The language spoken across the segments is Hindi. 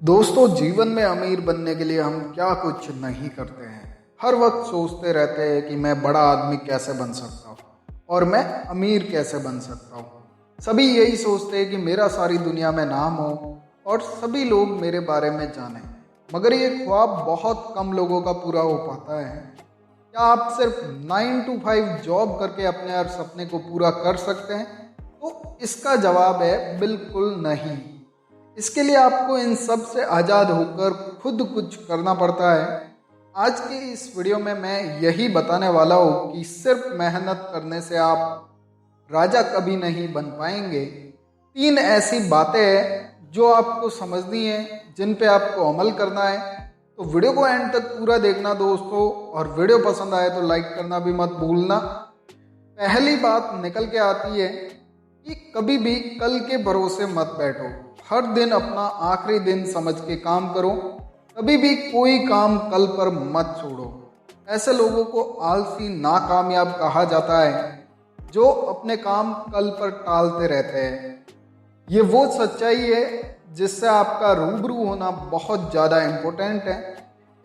दोस्तों, जीवन में अमीर बनने के लिए हम क्या कुछ नहीं करते हैं। हर वक्त सोचते रहते हैं कि मैं बड़ा आदमी कैसे बन सकता हूँ और मैं अमीर कैसे बन सकता हूँ। सभी यही सोचते हैं कि मेरा सारी दुनिया में नाम हो और सभी लोग मेरे बारे में जानें। मगर ये ख्वाब बहुत कम लोगों का पूरा हो पाता है। क्या आप सिर्फ 9 to 5 जॉब करके अपने हर सपने को पूरा कर सकते हैं? तो इसका जवाब है बिल्कुल नहीं। इसके लिए आपको इन सब से आज़ाद होकर खुद कुछ करना पड़ता है। आज के इस वीडियो में मैं यही बताने वाला हूँ कि सिर्फ मेहनत करने से आप राजा कभी नहीं बन पाएंगे। 3 ऐसी बातें हैं जो आपको समझनी है, जिन पे आपको अमल करना है। तो वीडियो को एंड तक पूरा देखना दोस्तों, और वीडियो पसंद आए तो लाइक करना भी मत भूलना। पहली बात निकल के आती है कि कभी भी कल के भरोसे मत बैठो। हर दिन अपना आखिरी दिन समझ के काम करो। कभी भी कोई काम कल पर मत छोड़ो। ऐसे लोगों को आलसी नाकामयाब कहा जाता है जो अपने काम कल पर टालते रहते हैं। ये वो सच्चाई है जिससे आपका रूबरू होना बहुत ज़्यादा इम्पोर्टेंट है।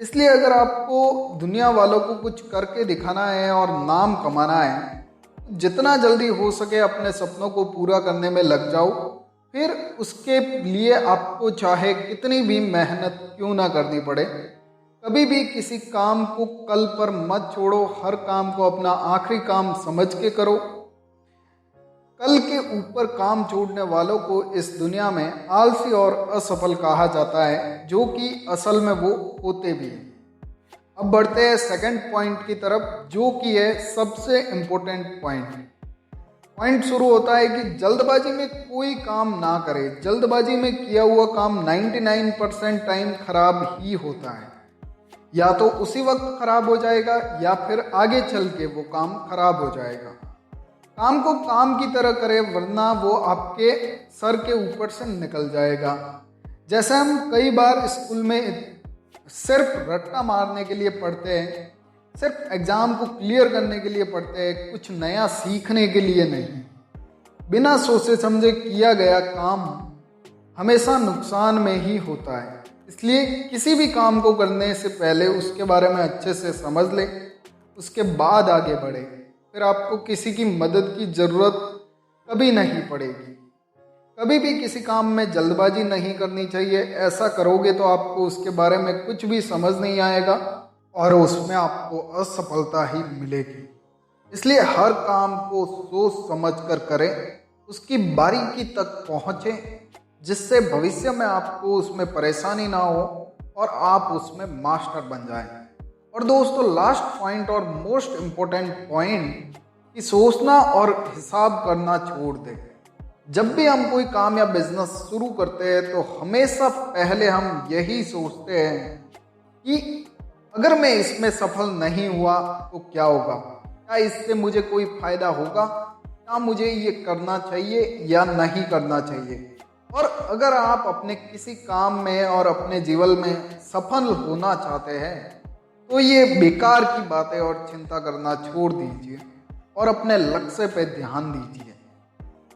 इसलिए अगर आपको दुनिया वालों को कुछ करके दिखाना है और नाम कमाना है, जितना जल्दी हो सके अपने सपनों को पूरा करने में लग जाओ। फिर उसके लिए आपको चाहे कितनी भी मेहनत क्यों ना करनी पड़े। कभी भी किसी काम को कल पर मत छोड़ो। हर काम को अपना आखिरी काम समझ के करो। कल के ऊपर काम छोड़ने वालों को इस दुनिया में आलसी और असफल कहा जाता है, जो कि असल में वो होते भी हैं। अब बढ़ते हैं सेकंड पॉइंट की तरफ, जो कि है सबसे इम्पोर्टेंट पॉइंट शुरू होता है कि जल्दबाजी में कोई काम ना करे। जल्दबाजी में किया हुआ काम 99% टाइम खराब ही होता है। या तो उसी वक्त खराब हो जाएगा या फिर आगे चल के वो काम खराब हो जाएगा। काम को काम की तरह करे, वरना वो आपके सर के ऊपर से निकल जाएगा। जैसे हम कई बार स्कूल में सिर्फ रट्टा मारने के लिए पढ़ते हैं, सिर्फ एग्जाम को क्लियर करने के लिए पढ़ते हैं, कुछ नया सीखने के लिए नहीं। बिना सोचे समझे किया गया काम हमेशा नुकसान में ही होता है। इसलिए किसी भी काम को करने से पहले उसके बारे में अच्छे से समझ ले, उसके बाद आगे बढ़े। फिर आपको किसी की मदद की ज़रूरत कभी नहीं पड़ेगी। कभी भी किसी काम में जल्दबाजी नहीं करनी चाहिए। ऐसा करोगे तो आपको उसके बारे में कुछ भी समझ नहीं आएगा और उसमें आपको असफलता ही मिलेगी। इसलिए हर काम को सोच समझ कर करें, उसकी बारीकी तक पहुँचें, जिससे भविष्य में आपको उसमें परेशानी ना हो और आप उसमें मास्टर बन जाएं। और दोस्तों, लास्ट पॉइंट और मोस्ट इम्पोर्टेंट पॉइंट कि सोचना और हिसाब करना छोड़ दें। जब भी हम कोई काम या बिजनेस शुरू करते हैं तो हमेशा पहले हम यही सोचते हैं कि अगर मैं इसमें सफल नहीं हुआ तो क्या होगा, क्या इससे मुझे कोई फायदा होगा, क्या मुझे ये करना चाहिए या नहीं करना चाहिए। और अगर आप अपने किसी काम में और अपने जीवन में सफल होना चाहते हैं तो ये बेकार की बातें और चिंता करना छोड़ दीजिए और अपने लक्ष्य पे ध्यान दीजिए।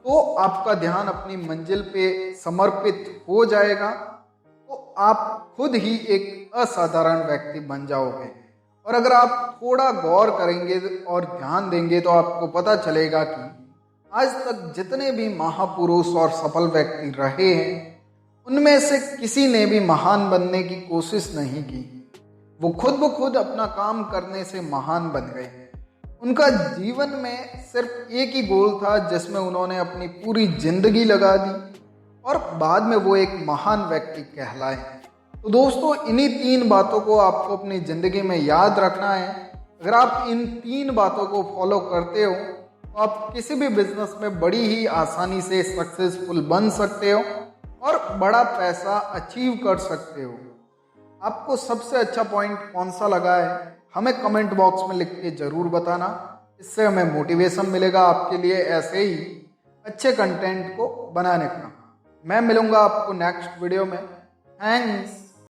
तो आपका ध्यान अपनी मंजिल पे समर्पित हो जाएगा। तो आप खुद ही एक असाधारण व्यक्ति बन जाओगे। और अगर आप थोड़ा गौर करेंगे और ध्यान देंगे तो आपको पता चलेगा कि आज तक जितने भी महापुरुष और सफल व्यक्ति रहे हैं, उनमें से किसी ने भी महान बनने की कोशिश नहीं की। वो खुद ब खुद अपना काम करने से महान बन गए। उनका जीवन में सिर्फ एक ही गोल था जिसमें उन्होंने अपनी पूरी जिंदगी लगा दी और बाद में वो एक महान व्यक्ति कहलाए। तो दोस्तों, इन्हीं 3 बातों को आपको अपनी ज़िंदगी में याद रखना है। अगर आप इन 3 बातों को फॉलो करते हो तो आप किसी भी बिजनेस में बड़ी ही आसानी से सक्सेसफुल बन सकते हो और बड़ा पैसा अचीव कर सकते हो। आपको सबसे अच्छा पॉइंट कौन सा लगा है, हमें कमेंट बॉक्स में लिख के ज़रूर बताना। इससे हमें मोटिवेशन मिलेगा आपके लिए ऐसे ही अच्छे कंटेंट को बनाने का। मैं मिलूँगा आपको नेक्स्ट वीडियो में। थैंक्स।